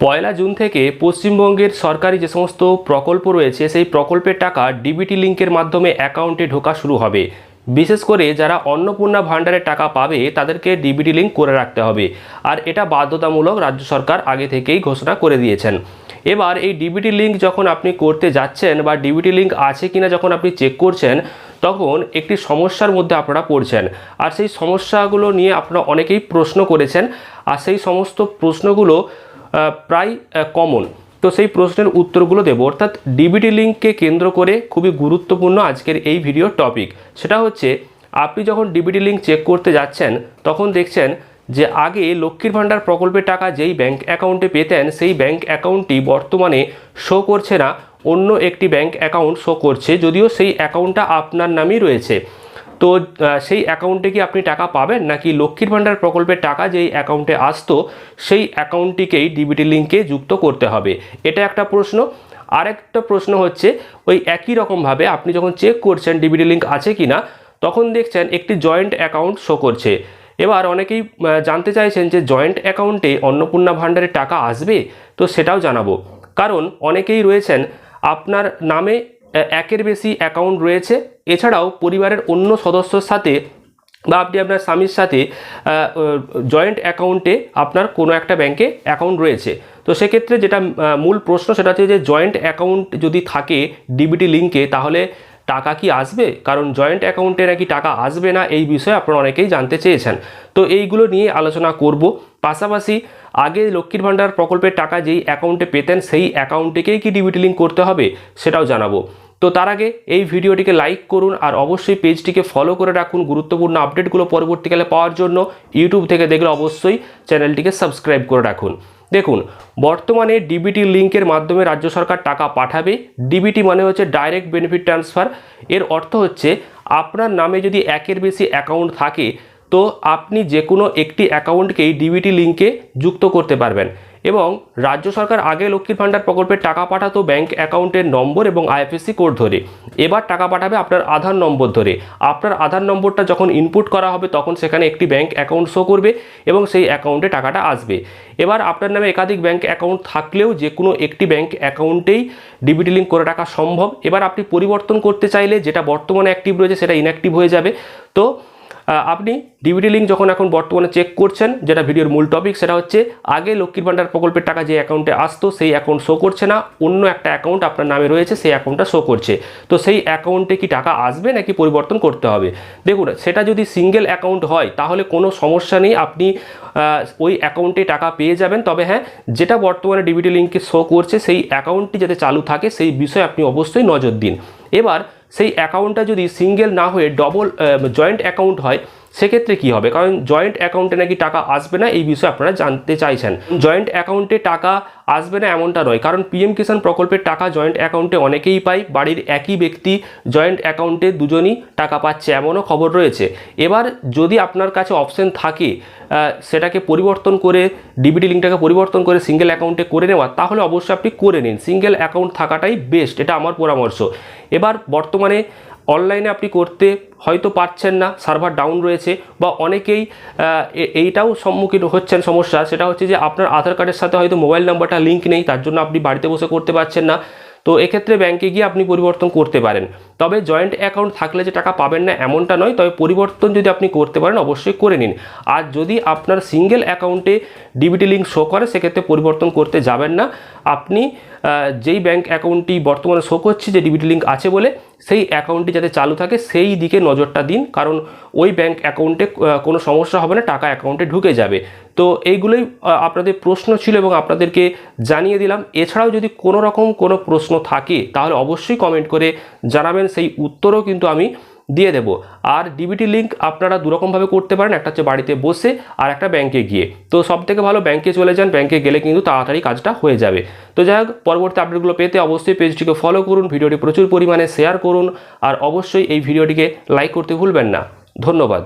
পয়লা June থেকে পশ্চিমবঙ্গের সরকারি যে সমস্ত প্রকল্প রয়েছে সেই প্রকল্পের টাকা ডিবিটি লিঙ্কের মাধ্যমে অ্যাকাউন্টে ঢোকা শুরু হবে। বিশেষ করে যারা অন্নপূর্ণা ভাণ্ডারের টাকা পাবে তাদেরকে ডিবিটি লিঙ্ক করে রাখতে হবে, আর এটা বাধ্যতামূলক রাজ্য সরকার আগে থেকেই ঘোষণা করে দিয়েছেন। এবার এই ডিবিটি লিঙ্ক যখন আপনি করতে যাচ্ছেন বা ডিবিটি লিঙ্ক আছে কিনা যখন আপনি চেক করছেন, তখন একটি সমস্যার মধ্যে আপনারা পড়ছেন, আর সেই সমস্যাগুলো নিয়ে আপনারা অনেকেই প্রশ্ন করেছেন, আর সেই সমস্ত প্রশ্নগুলো প্রায় কমন। তো সেই প্রশ্নের উত্তরগুলো দেব, অর্থাৎ ডিবিটি লিঙ্ককে কেন্দ্র করে খুবই গুরুত্বপূর্ণ আজকের এই ভিডিওর টপিক। সেটা হচ্ছে, আপনি যখন ডিবিটি লিঙ্ক চেক করতে যাচ্ছেন তখন দেখছেন যে আগে লক্ষ্মীর ভাণ্ডার প্রকল্পের টাকা যেই ব্যাংক অ্যাকাউন্টে পেতেন সেই ব্যাংক অ্যাকাউন্টটি বর্তমানে শো করছে না, অন্য একটি ব্যাংক অ্যাকাউন্ট শো করছে, যদিও সেই অ্যাকাউন্টটা আপনার নামেই রয়েছে। তো সেই অ্যাকাউন্টে কি আপনি টাকা পাবেন, নাকি লক্ষ্মীর ভাণ্ডার প্রকল্পের টাকা যেই অ্যাকাউন্টে আসতো সেই অ্যাকাউন্টটিকেই ডিবিটি লিঙ্কে যুক্ত করতে হবে? এটা একটা প্রশ্ন। আরেকটা প্রশ্ন হচ্ছে, ওই একই রকমভাবে আপনি যখন চেক করছেন ডিবিটি লিঙ্ক আছে কি না, তখন দেখছেন একটি জয়েন্ট অ্যাকাউন্ট শো করছে। এবার অনেকেই জানতে চাইছেন যে জয়েন্ট অ্যাকাউন্টে অন্নপূর্ণা ভাণ্ডারের টাকা আসবে, তো সেটাও জানাবো। কারণ অনেকেই রয়েছেন আপনার নামে একের বেশি অ্যাকাউন্ট রয়েছে, এছাড়াও পরিবারের অন্য সদস্যর সাথে বা আপনি আপনার স্বামীর সাথে জয়েন্ট অ্যাকাউন্টে আপনার কোনো একটা ব্যাংকে অ্যাকাউন্ট রয়েছে। তো সেক্ষেত্রে যেটা মূল প্রশ্ন সেটা হচ্ছে যে জয়েন্ট অ্যাকাউন্ট যদি থাকে ডিবিটি লিঙ্কে তাহলে টাকা কি আসবে? কারণ জয়েন্ট অ্যাকাউন্টে নাকি টাকা আসবে না, এই বিষয়ে আপনারা অনেকেই জানতে চেয়েছেন। তো এইগুলো নিয়ে আলোচনা করব। পাশাপাশি আগে লক্ষ্মীর ভাণ্ডার প্রকল্পের টাকা যেই অ্যাকাউন্টে পেতেন সেই অ্যাকাউন্টেকেই কি ডিবিটি লিঙ্ক করতে হবে সেটাও জানাবো। তো তার আগে এই ভিডিওটিকে লাইক করুন, আর অবশ্যই পেজটিকে ফলো করে রাখুন গুরুত্বপূর্ণ আপডেটগুলো পরবর্তীকালে পাওয়ার জন্য। ইউটিউব থেকে দেখলে অবশ্যই চ্যানেলটিকে সাবস্ক্রাইব করে রাখুন। দেখুন, বর্তমানে ডিবিটি লিঙ্কের মাধ্যমে রাজ্য সরকার টাকা পাঠাবে। ডিবিটি মানে হচ্ছে ডাইরেক্ট বেনিফিট ট্রান্সফার। এর অর্থ হচ্ছে আপনার নামে যদি একের বেশি অ্যাকাউন্ট থাকে তো আপনি যে কোনো একটি অ্যাকাউন্টকেই ডিবিটি লিঙ্কে যুক্ত করতে পারবেন। এবং রাজ্য সরকার আগে লক্ষ্মীর ভাণ্ডার প্রকল্পের টাকা পাঠাতো ব্যাংক অ্যাকাউন্টের নম্বর এবং আইএফএসসি কোড ধরে, এবার টাকা পাঠাবে আপনার আধার নম্বর ধরে। আপনার আধার নম্বরটা যখন ইনপুট করা হবে তখন সেখানে একটি ব্যাংক অ্যাকাউন্ট শো করবে এবং সেই অ্যাকাউন্টে টাকাটা আসবে। এবার আপনার নামে একাধিক ব্যাংক অ্যাকাউন্ট থাকলেও যে কোনো একটি ব্যাংক অ্যাকাউন্টেই ডিবিটি লিঙ্ক করে রাখা সম্ভব। এবার আপনি পরিবর্তন করতে চাইলে যেটা বর্তমানে অ্যাক্টিভ রয়েছে সেটা ইনঅ্যাক্টিভ হয়ে যাবে। তো আপনি ডিবিটি লিঙ্ক যখন এখন বর্তমানে চেক করছেন, যেটা ভিডিওর মূল টপিক, সেটা হচ্ছে আগে লক্ষ্মীর ভাণ্ডার প্রকল্পের টাকা যে অ্যাকাউন্টে আসতো সেই অ্যাকাউন্ট শো করছে না, অন্য একটা অ্যাকাউন্ট আপনার নামে রয়েছে সেই অ্যাকাউন্টটা শো করছে। তো সেই অ্যাকাউন্টে কি টাকা আসবে নাকি পরিবর্তন করতে হবে? দেখুন, সেটা যদি সিঙ্গেল অ্যাকাউন্ট হয় তাহলে কোনো সমস্যা নেই, আপনি ওই অ্যাকাউন্টে টাকা পেয়ে যাবেন। তবে হ্যাঁ, যেটা বর্তমানে ডিবিটি লিঙ্কে শো করছে সেই অ্যাকাউন্টটি যাতে চালু থাকে সেই বিষয়ে আপনি অবশ্যই নজর দিন। এবার সেই অ্যাকাউন্টটা যদি সিঙ্গেল না হয়ে ডবল জয়েন্ট অ্যাকাউন্ট হয় সেক্ষেত্রে কি হবে? কারণ জয়েন্ট অ্যাকাউন্টে নাকি টাকা আসবে না, এই বিষয়ে আপনারা জানতে চাইছেন। জয়েন্ট অ্যাকাউন্টে টাকা আসবে না এমনটা নয়, কারণ পিএম কিষাণ প্রকল্পের টাকা জয়েন্ট অ্যাকাউন্টে অনেকেই পায়। বাড়ির একই ব্যক্তি জয়েন্ট অ্যাকাউন্টে দুজনই টাকা পাচ্ছে এমনও খবর রয়েছে। এবার যদি আপনার কাছে অপশন থাকে সেটাকে পরিবর্তন করে ডিবিটি লিঙ্কটাকে পরিবর্তন করে সিঙ্গেল অ্যাকাউন্টে করে নেওয়া, তাহলে অবশ্যই আপনি করে নিন। সিঙ্গেল অ্যাকাউন্ট থাকাটাই বেস্ট, এটা আমার পরামর্শ। এবার বর্তমানে অনলাইনে আপনি করতে হয়তো পারছেন না, সার্ভার ডাউন রয়েছে, বা অনেকেই এইটাও সম্মুখীন হচ্ছেন সমস্যা, সেটা হচ্ছে যে আপনার আধার কার্ডের সাথে হয়তো মোবাইল নাম্বারটা লিঙ্ক নেই, তার জন্য আপনি বাড়িতে বসে করতে পারছেন না। তো এক্ষেত্রে ব্যাংকে গিয়ে আপনি পরিবর্তন করতে পারেন। তবে জয়েন্ট অ্যাকাউন্ট থাকলে যে টাকা পাবেন না এমনটা নয়, তবে পরিবর্তন যদি আপনি করতে পারেন অবশ্যই করে নিন। আর যদি আপনার সিঙ্গেল অ্যাকাউন্টে ডিবিটি লিঙ্ক শো করে সেক্ষেত্রে পরিবর্তন করতে যাবেন না। আপনি যেই ব্যাংক অ্যাকাউন্টটি বর্তমানে শো করছে যে ডিবিটি লিঙ্ক আছে বলে, সেই অ্যাকাউন্টটি যাতে চালু থাকে সেই দিকে নজরটা দিন, কারণ ওই ব্যাংক অ্যাকাউন্টে কোনো সমস্যা হবে না, টাকা অ্যাকাউন্টে ঢুকে যাবে। তো এইগুলোই আপনাদের প্রশ্ন ছিল এবং আপনাদেরকে জানিয়ে দিলাম। এছাড়াও যদি কোনো রকম কোনো প্রশ্ন থাকে তাহলে অবশ্যই কমেন্ট করে জানাবেন, সেই উত্তরও কিন্তু আমি দিয়ে দেব। আর ডিবিটি লিঙ্ক আপনারা দুরকমভাবে করতে পারেন, একটা হচ্ছে বাড়িতে বসে আর একটা ব্যাংকে গিয়ে। তো সবথেকে ভালো ব্যাংকে চলে যান, ব্যাংকে গেলে কিন্তু তাড়াতাড়ি কাজটা হয়ে যাবে। তো যাই হোক, পরবর্তী আপডেটগুলো পেতে অবশ্যই পেজটিকে ফলো করুন, ভিডিওটি প্রচুর পরিমাণে শেয়ার করুন, আর অবশ্যই এই ভিডিওটিকে লাইক করতে ভুলবেন না। ধন্যবাদ।